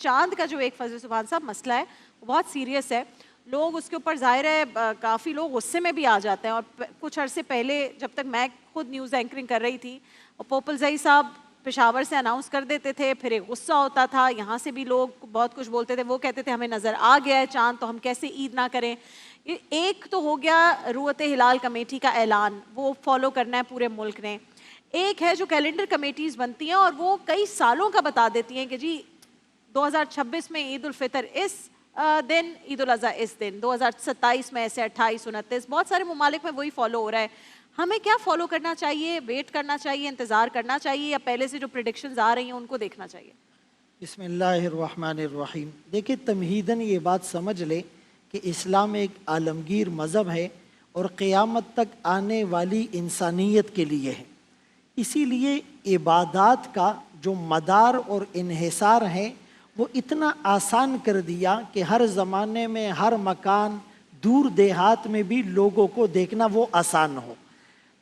चांद का जो एक फजल सुभान साहब मसला है वो बहुत सीरियस है। लोग उसके ऊपर ज़ाहिर है काफ़ी लोग गुस्से में भी आ जाते हैं। और कुछ अरसे पहले जब तक मैं खुद न्यूज़ एंकरिंग कर रही थी, पोपल ज़ई साहब पेशावर से अनाउंस कर देते थे, फिर एक गुस्सा होता था, यहाँ से भी लोग बहुत कुछ बोलते थे, वो कहते थे हमें नज़र आ गया है चांद तो हम कैसे ईद ना करें। एक तो हो गया रुयत हिलाल कमेटी का ऐलान, वो फॉलो करना है पूरे मुल्क ने। एक है जो कैलेंडर कमेटीज़ बनती हैं और वो कई सालों का बता देती हैं कि जी 2026 में ईद उल फितर इस दिन, ईद उल अज़हा इस दिन, 2027 में ऐसे 28, 29, बहुत सारे ममालिक में वही फॉलो हो रहा है। हमें क्या फॉलो करना चाहिए? वेट करना चाहिए, इंतज़ार करना चाहिए, या पहले से जो प्रेडिक्शंस आ रही हैं उनको देखना चाहिए? बिस्मिल्लाहिर्रहमानिर्रहीम। देखिए, तमहीदन ये बात समझ ले कि इस्लाम एक आलमगीर मज़हब है और क़यामत तक आने वाली इंसानियत के लिए है। इसीलिए इबादात का जो मदार और इन्हिसार है वो इतना आसान कर दिया कि हर ज़माने में, हर मकान, दूर देहात में भी लोगों को देखना वो आसान हो।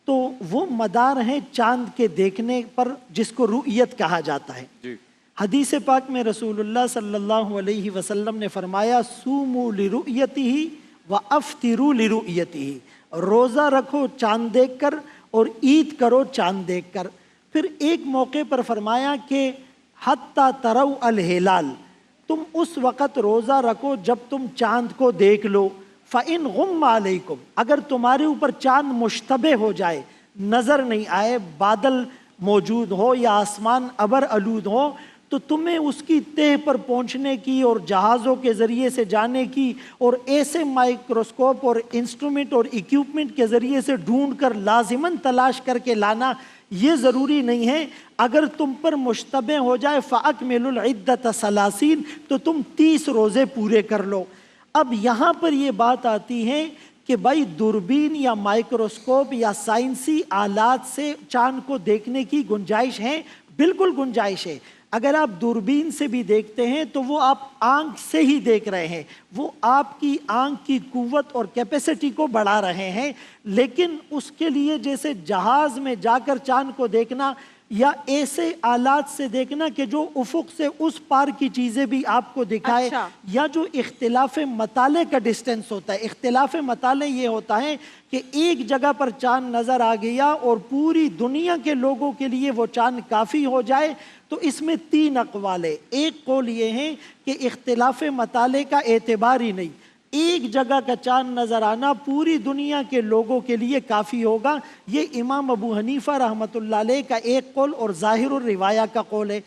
तो वो मदार है चांद के देखने पर, जिसको रुयत कहा जाता है। हदीस पाक में रसूलुल्लाह सल्लल्लाहु अलैहि वसल्लम ने फरमाया, सूमू लिरुयतिही व अफ्तिरू लिरुयतिही, रोज़ा रखो चांद देखकर और ईद करो चांद देखकर। फिर एक मौके पर फरमाया कि हत्ता तरौ अल हिलाल, तुम उस वक़्त रोज़ा रखो जब तुम चांद को देख लो। फ़इन गुम्मा अलैकुम, अगर तुम्हारे ऊपर चांद मुश्तबे हो जाए, नज़र नहीं आए, बादल मौजूद हो या आसमान अबर आलूद हो, तो तुम्हें उसकी तह पर पहुंचने की और जहाज़ों के ज़रिए से जाने की और ऐसे माइक्रोस्कोप और इंस्ट्रूमेंट और इक्विपमेंट के ज़रिए से ढूंढ कर लाजिमन तलाश करके लाना ये ज़रूरी नहीं है। अगर तुम पर मुश्तबे हो जाए फ़अकमिलुल इद्दत सलासीन, तो तुम 30 रोज़े पूरे कर लो। अब यहाँ पर ये बात आती है कि भाई दूरबीन या माइक्रोस्कोप या साइंसी आलात से चाँद को देखने की गुंजाइश है, बिल्कुल गुंजाइश है। अगर आप दूरबीन से भी देखते हैं तो वो आप आँख से ही देख रहे हैं, वो आपकी आँख की कुव्वत और कैपेसिटी को बढ़ा रहे हैं। लेकिन उसके लिए जैसे जहाज़ में जाकर चाँद को देखना या ऐसे आलात से देखना कि जो उफुक से उस पार की चीज़ें भी आपको दिखाए, या जो इख्तिलाफ मताले का डिस्टेंस होता है। इख्तिलाफ मताले ये होता है कि एक जगह पर चाँद नज़र आ गया और पूरी दुनिया के लोगों के लिए वो चाँद काफ़ी हो जाए, तो इसमें 3 अक़वाल है। एक कौल ये है कि इख्तिलाफ मताले का एतबार ही नहीं, एक जगह का चाँद नज़र आना पूरी दुनिया के लोगों के लिए काफ़ी होगा। ये इमाम अबू हनीफा रहमतुल्लाह अलैह का एक कौल और ज़ाहिरुर रिवाया का कौल है।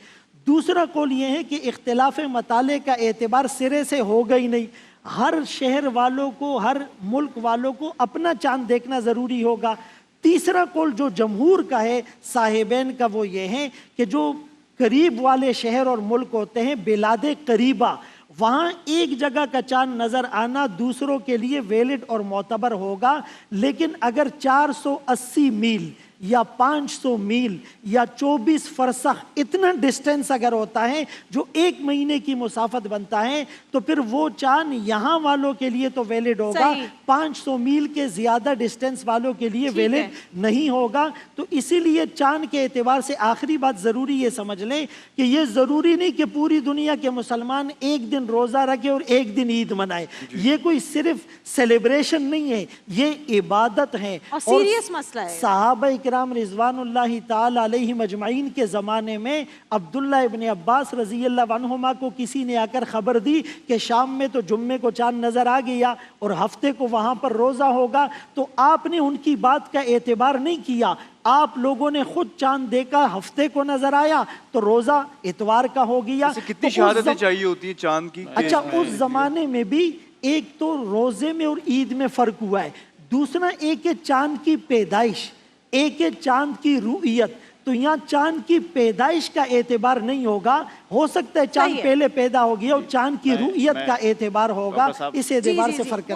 दूसरा कौल ये है कि इख्तिलाफ मताले का एतबार सिरे से होगा ही नहीं, हर शहर वालों को, हर मुल्क वालों को अपना चाँद देखना ज़रूरी होगा। तीसरा कौल जो जमहूर का है, साहिबैन का, वो ये है कि जो करीब वाले शहर और मुल्क होते हैं, बिलादे करीबा, वहाँ एक जगह का चाँद नज़र आना दूसरों के लिए वैलिड और मोतबर होगा। लेकिन अगर 480 मील या 500 मील या 24 फरसख इतना डिस्टेंस अगर होता है जो 1 महीने की मुसाफत बनता है, तो फिर वो चाँद यहाँ वालों के लिए तो वैलिड होगा, 500 मील के ज़्यादा डिस्टेंस वालों के लिए वैलिड नहीं होगा। तो इसीलिए चाँद के एतबार से आखिरी बात ज़रूरी ये समझ लें कि ये ज़रूरी नहीं कि पूरी दुनिया के मुसलमान एक दिन रोज़ा रखे और एक दिन ईद मनाए। ये कोई सिर्फ सेलिब्रेशन नहीं है, ये इबादत है और सीरियस मसला है। सहाबा इकराम रिज़वानुल्लाहि ताला अलैहिम अजमईन के ज़माने में अब्दुल्ला इब्न अब्बास रज़ियल्लाहु अन्हुमा को किसी ने आकर ख़बर दी कि शाम में तो जुम्मे को चाँद नज़र आ गया और हफ्ते को वहाँ पर रोज़ा होगा, तो आपने उनकी बात का एतबार नहीं किया। आप लोगों ने खुद चाँद देखा, हफ्ते को नजर आया तो रोज़ा इतवार का हो गया। कितनी शहादतें चाहिए होती है चाँद की? अच्छा, उस ज़माने में भी एक तो रोज़े में और ईद में फ़र्क हुआ है, दूसरा एक है चाँद की पैदाइश, एक है चाँद की रुयत। तो यहाँ चाँद की पैदाइश का एतबार नहीं होगा, हो सकता है चाँद पहले पैदा हो गया और चाँद की रुयत का एतबार होगा। इस एतबार से फ़र्क